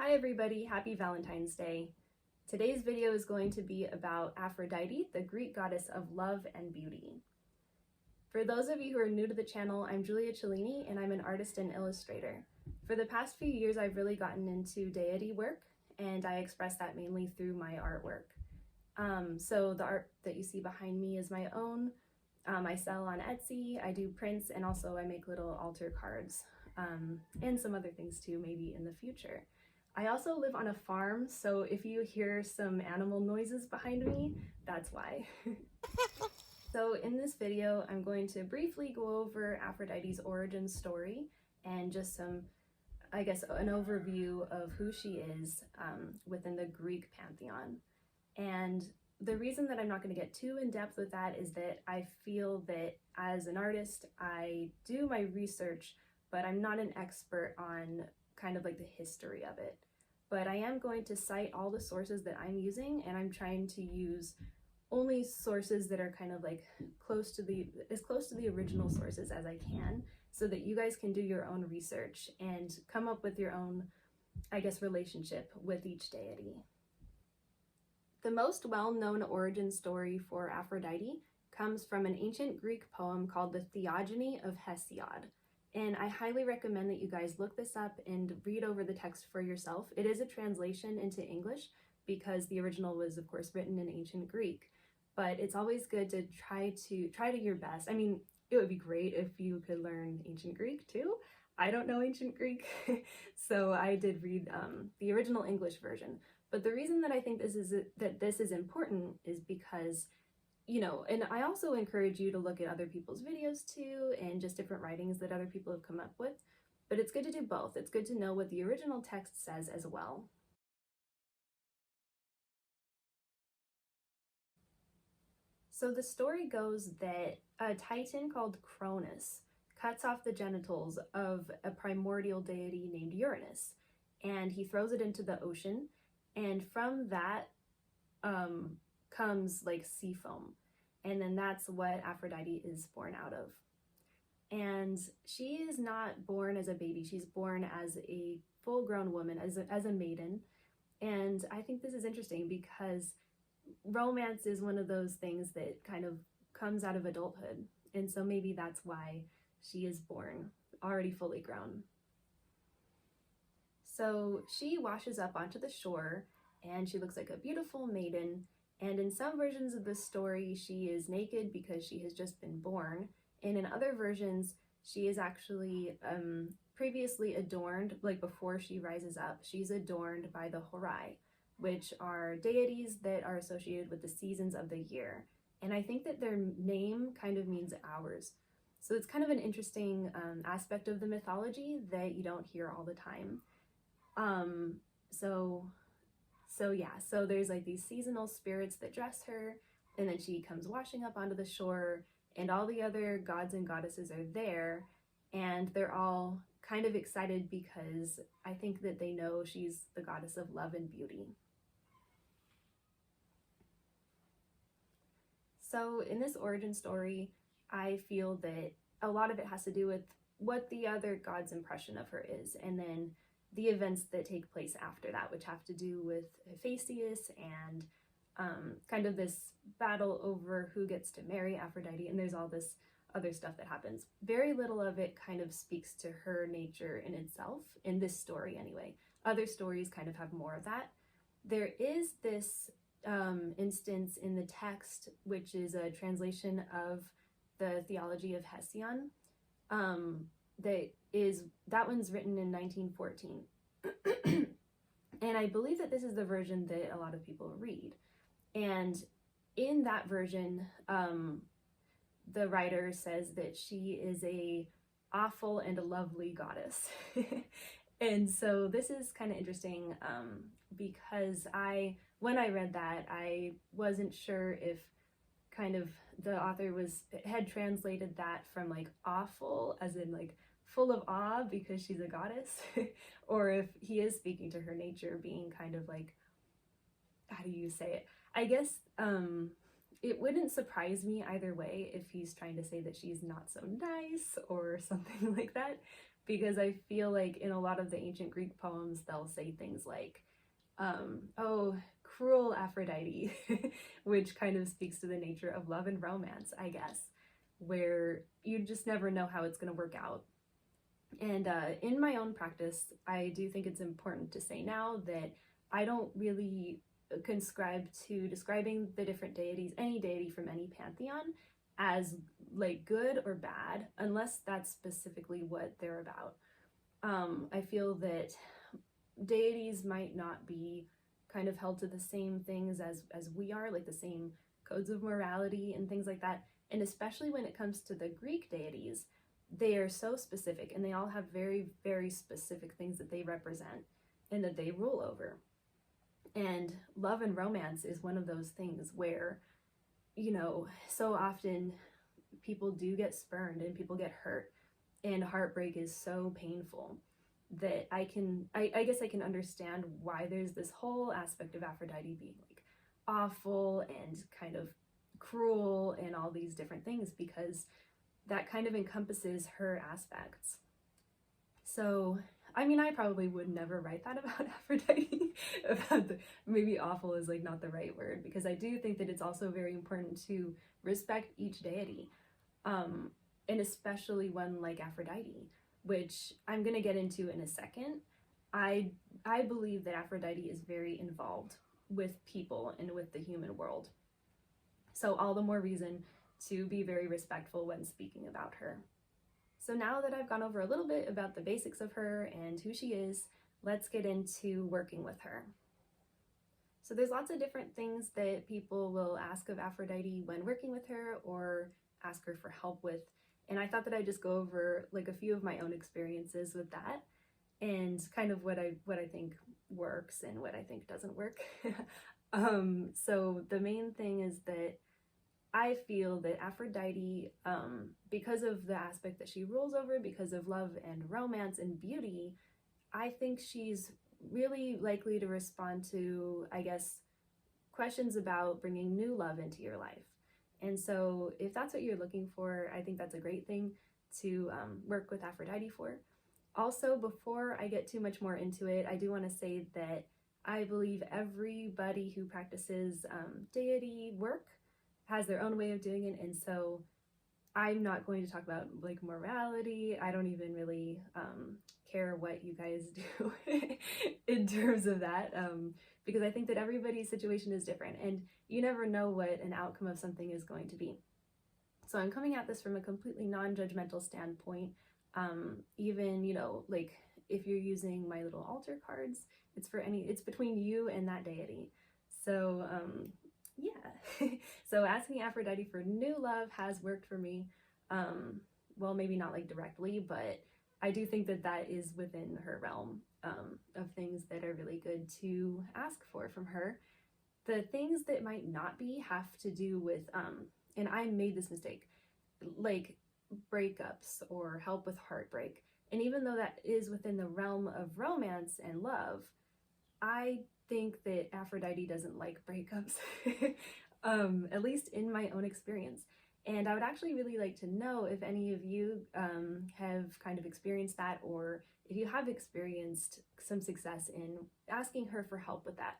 Hi everybody, happy Valentine's Day. Today's video is going to be about Aphrodite, the Greek goddess of love and beauty. For those of you who are new to the channel, I'm Julia Cellini and I'm an artist and illustrator. For the past few years, I've really gotten into deity work, and I express that mainly through my artwork. So the art that you see behind me is my own. I sell on Etsy, I do prints, and also I make little altar cards, and some other things too, maybe in the future. I also live on a farm, so if you hear some animal noises behind me, that's why. So in this video, I'm going to briefly go over Aphrodite's origin story and just some, I guess, an overview of who she is within the Greek Pantheon. And the reason that I'm not going to get too in depth with that is that I feel that as an artist, I do my research, but I'm not an expert on kind of like the history of it. But I am going to cite all the sources that I'm using, and I'm trying to use only sources that are kind of like as close to the original sources as I can, so that you guys can do your own research and come up with your own, I guess, relationship with each deity. The most well-known origin story for Aphrodite comes from an ancient Greek poem called the Theogony of Hesiod. And I highly recommend that you guys look this up and read over the text for yourself. It is a translation into English because the original was, of course, written in ancient Greek. But it's always good to try to your best. I mean, it would be great if you could learn ancient Greek too. I don't know ancient Greek, so I did read the original English version. But the reason that I think this is important is because, you know, and I also encourage you to look at other people's videos too, and just different writings that other people have come up with. But it's good to do both. It's good to know what the original text says as well. So the story goes that a titan called Cronus cuts off the genitals of a primordial deity named Uranus, and he throws it into the ocean, and from that comes like sea foam, and then that's what Aphrodite is born out of. And she is not born as a baby, she's born as a full-grown woman, as a maiden. And I think this is interesting because romance is one of those things that kind of comes out of adulthood, and so maybe that's why she is born already fully grown. So she washes up onto the shore and she looks like a beautiful maiden, and in some versions of the story she is naked because she has just been born, and in other versions she is actually previously adorned, like before she rises up, she's adorned by the Horai, which are deities that are associated with the seasons of the year. And I think that their name kind of means hours. So it's kind of an interesting aspect of the mythology that you don't hear all the time. So there's like these seasonal spirits that dress her, and then she comes washing up onto the shore, and all the other gods and goddesses are there, and they're all kind of excited because I think that they know she's the goddess of love and beauty. So in this origin story, I feel that a lot of it has to do with what the other god's impression of her is, and then the events that take place after that, which have to do with Hephaestus and kind of this battle over who gets to marry Aphrodite, and there's all this other stuff that happens. Very little of it kind of speaks to her nature in itself, in this story anyway. Other stories kind of have more of that. There is this instance in the text, which is a translation of the Theology of Hesiod, that one's written in 1914. And I believe that this is the version that a lot of people read. And in that version, the writer says that she is a awful and a lovely goddess. And so this is kind of interesting because when I read that, I wasn't sure if kind of the author had translated that from like awful as in like full of awe because she's a goddess, or if he is speaking to her nature being kind of like, how do you say it? I guess it wouldn't surprise me either way if he's trying to say that she's not so nice or something like that. because I feel like in a lot of the ancient Greek poems, they'll say things like, oh, cruel Aphrodite, which kind of speaks to the nature of love and romance, I guess, where you just never know how it's going to work out. And in my own practice, I do think it's important to say now that I don't really conscribe to describing the different deities, any deity from any pantheon, as like good or bad, unless that's specifically what they're about. I feel that deities might not be kind of held to the same things as we are, like the same codes of morality and things like that. And especially when it comes to the Greek deities, they are so specific, and they all have very, very specific things that they represent and that they rule over. And love and romance is one of those things where, you know, so often people do get spurned and people get hurt, and heartbreak is so painful that I guess I can understand why there's this whole aspect of Aphrodite being like awful and kind of cruel and all these different things, because that kind of encompasses her aspects. So, I mean, I probably would never write that about Aphrodite. Maybe awful is like not the right word, because I do think that it's also very important to respect each deity, and especially one like Aphrodite, which I'm gonna get into in a second. I believe that Aphrodite is very involved with people and with the human world. So all the more reason to be very respectful when speaking about her. So now that I've gone over a little bit about the basics of her and who she is, let's get into working with her. So there's lots of different things that people will ask of Aphrodite when working with her or ask her for help with. And I thought that I'd just go over like a few of my own experiences with that and kind of what I think works and what I think doesn't work. So the main thing is that I feel that Aphrodite, because of the aspect that she rules over, because of love and romance and beauty, I think she's really likely to respond to, I guess, questions about bringing new love into your life. And so if that's what you're looking for, I think that's a great thing to work with Aphrodite for. Also, before I get too much more into it, I do want to say that I believe everybody who practices deity work has their own way of doing it, and so I'm not going to talk about like morality. I don't even really care what you guys do in terms of that, because I think that everybody's situation is different, and you never know what an outcome of something is going to be. So I'm coming at this from a completely non-judgmental standpoint. Even, you know, like if you're using my little altar cards, it's between you and that deity. So yeah. So asking Aphrodite for new love has worked for me. Well, maybe not like directly, but I do think that that is within her realm of things that are really good to ask for from her. The things that might not be have to do with, and I made this mistake, like breakups or help with heartbreak. And even though that is within the realm of romance and love, I think that Aphrodite doesn't like breakups, at least in my own experience. And I would actually really like to know if any of you have kind of experienced that, or if you have experienced some success in asking her for help with that.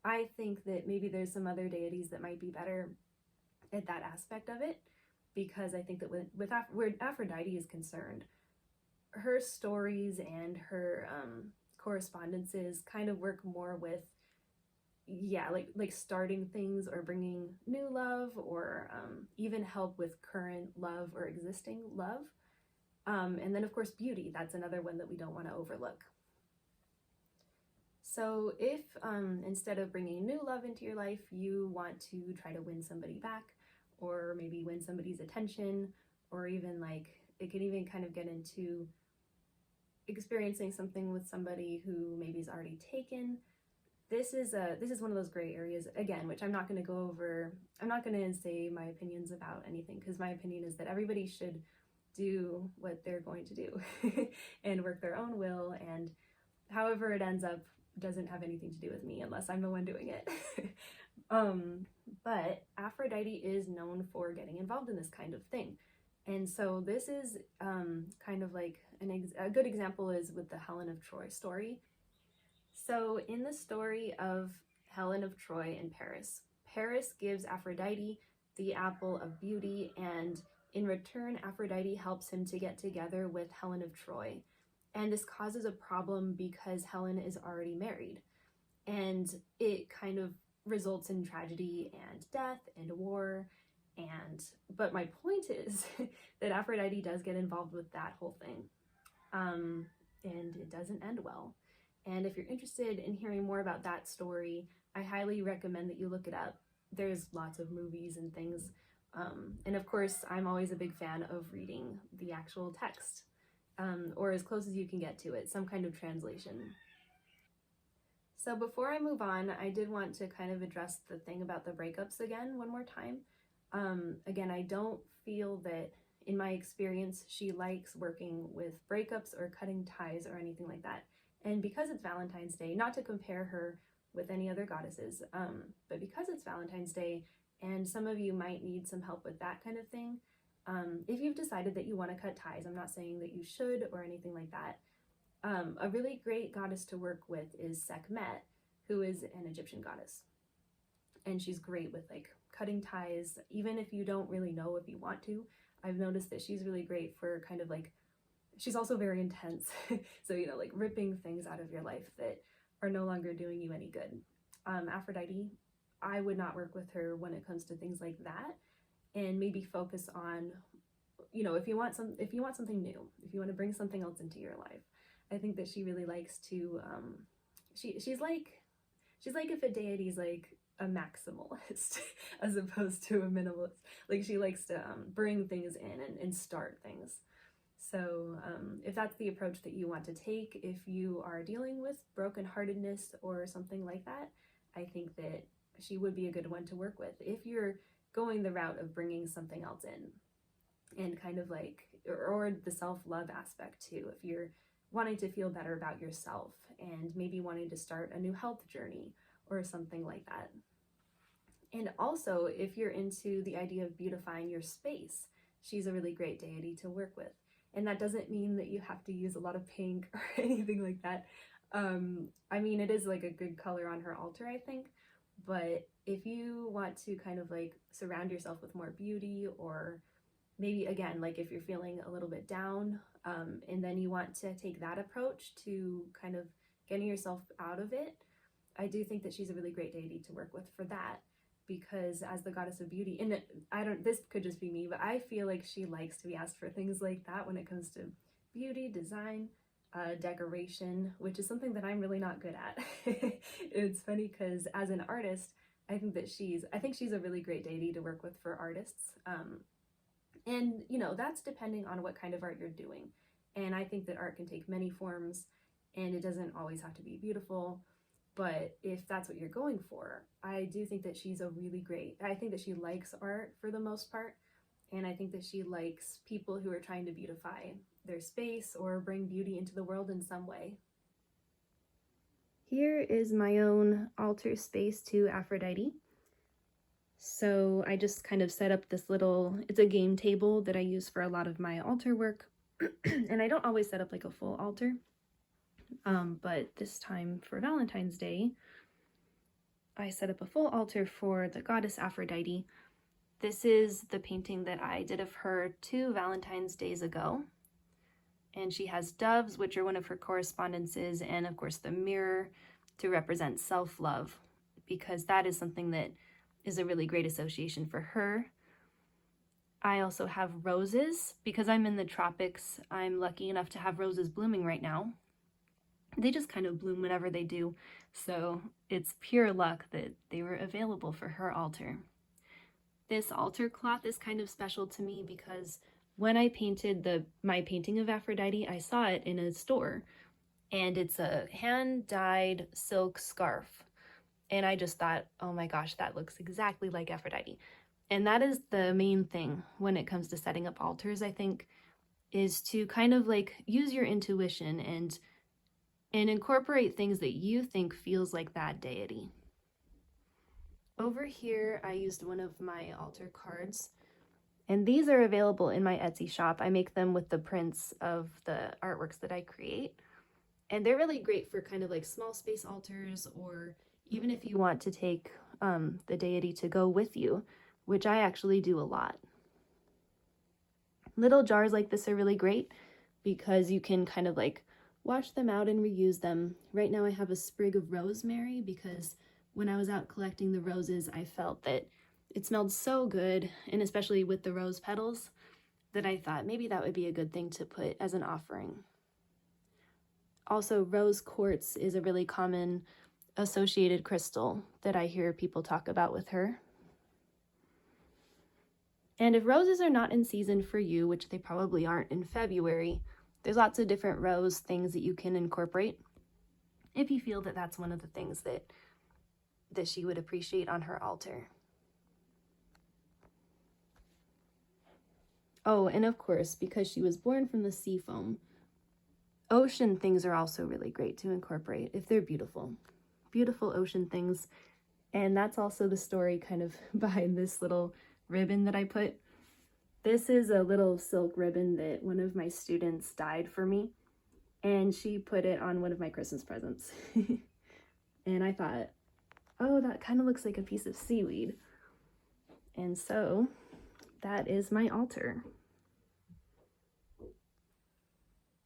I think that maybe there's some other deities that might be better at that aspect of it, because I think that where Aphrodite is concerned, her stories and her correspondences kind of work more with, yeah, like starting things or bringing new love, or even help with current love or existing love. And then of course beauty, that's another one that we don't want to overlook. So if instead of bringing new love into your life, you want to try to win somebody back, or maybe win somebody's attention, or even like it can even kind of get into experiencing something with somebody who maybe is already taken. This is one of those gray areas, again, which I'm not going to go over. I'm not going to say my opinions about anything, because my opinion is that everybody should do what they're going to do and work their own will, and however it ends up doesn't have anything to do with me unless I'm the one doing it. But Aphrodite is known for getting involved in this kind of thing. And so this is kind of like a good example is with the Helen of Troy story. So in the story of Helen of Troy and Paris, Paris gives Aphrodite the apple of beauty, and in return, Aphrodite helps him to get together with Helen of Troy. And this causes a problem because Helen is already married. And it kind of results in tragedy and death and war. But my point is that Aphrodite does get involved with that whole thing. And it doesn't end well. And if you're interested in hearing more about that story, I highly recommend that you look it up. There's lots of movies and things. And of course, I'm always a big fan of reading the actual text, or as close as you can get to it, some kind of translation. So before I move on, I did want to kind of address the thing about the breakups again one more time. Again, I don't feel that, in my experience, she likes working with breakups or cutting ties or anything like that. And because it's Valentine's Day, not to compare her with any other goddesses, but because it's Valentine's Day and some of you might need some help with that kind of thing, if you've decided that you want to cut ties, I'm not saying that you should or anything like that. A really great goddess to work with is Sekhmet, who is an Egyptian goddess. And she's great with like cutting ties, even if you don't really know if you want to. I've noticed that she's really great for kind of like, she's also very intense. So, you know, like ripping things out of your life that are no longer doing you any good. Aphrodite, I would not work with her when it comes to things like that, and maybe focus on, you know, if you want something new, if you want to bring something else into your life. I think that she really likes to, she's like if a deity's like a maximalist as opposed to a minimalist. Like she likes to bring things in and start things. So if that's the approach that you want to take, if you are dealing with brokenheartedness or something like that, I think that she would be a good one to work with. If you're going the route of bringing something else in and kind of like, or the self-love aspect too, if you're wanting to feel better about yourself and maybe wanting to start a new health journey or something like that. And also, if you're into the idea of beautifying your space, she's a really great deity to work with. And that doesn't mean that you have to use a lot of pink or anything like that. I mean, it is like a good color on her altar, I think. But if you want to kind of like surround yourself with more beauty, or maybe again, like if you're feeling a little bit down, and then you want to take that approach to kind of getting yourself out of it, I do think that she's a really great deity to work with for that. Because as the goddess of beauty, and this could just be me, but I feel like she likes to be asked for things like that when it comes to beauty, design, decoration, which is something that I'm really not good at. It's funny because as an artist, I think she's a really great deity to work with for artists. And you know, that's depending on what kind of art you're doing. And I think that art can take many forms, and it doesn't always have to be beautiful. But if that's what you're going for, I do think that I think that she likes art for the most part. And I think that she likes people who are trying to beautify their space or bring beauty into the world in some way. Here is my own altar space to Aphrodite. So I just kind of set up this it's a game table that I use for a lot of my altar work. And I don't always set up like a full altar. But this time for Valentine's Day, I set up a full altar for the goddess Aphrodite. This is the painting that I did of her 2 Valentine's days ago. And she has doves, which are one of her correspondences, and of course the mirror to represent self-love, because that is something that is a really great association for her. I also have roses. Because I'm in the tropics, I'm lucky enough to have roses blooming right now. They just kind of bloom whenever they do, so it's pure luck that they were available for her altar. This altar cloth is kind of special to me because when I painted my painting of Aphrodite, I saw it in a store, and it's a hand-dyed silk scarf. And I just thought, oh my gosh, that looks exactly like Aphrodite. And that is the main thing when it comes to setting up altars, I think, is to kind of like use your intuition and incorporate things that you think feels like that deity. Over here, I used one of my altar cards, And these are available in my Etsy shop. I make them with the prints of the artworks that I create. And they're really great for kind of like small space altars, or even if you want to take the deity to go with you, which I actually do a lot. Little jars like this are really great because you can kind of like wash them out and reuse them. Right now I have a sprig of rosemary because when I was out collecting the roses, I felt that it smelled so good, and especially with the rose petals, that I thought maybe that would be a good thing to put as an offering. Also, rose quartz is a really common associated crystal that I hear people talk about with her. And if roses are not in season for you, which they probably aren't in February, there's lots of different rose things that you can incorporate if you feel that that's one of the things that she would appreciate on her altar. Oh, and of course, because she was born from the sea foam, ocean things are also really great to incorporate if they're beautiful. Beautiful ocean things. And that's also the story kind of behind this little ribbon that I put. This is a little silk ribbon that one of my students dyed for me, and she put it on one of my Christmas presents. And I thought, oh, that kind of looks like a piece of seaweed. And so that is my altar.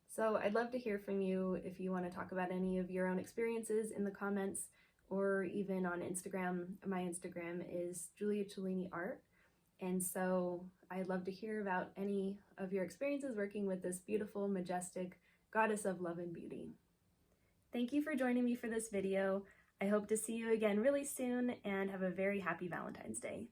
So I'd love to hear from you if you want to talk about any of your own experiences in the comments, or even on Instagram. My Instagram is Julia Cellini Art. And so I'd love to hear about any of your experiences working with this beautiful, majestic goddess of love and beauty. Thank you for joining me for this video. I hope to see you again really soon, and have a very happy Valentine's Day.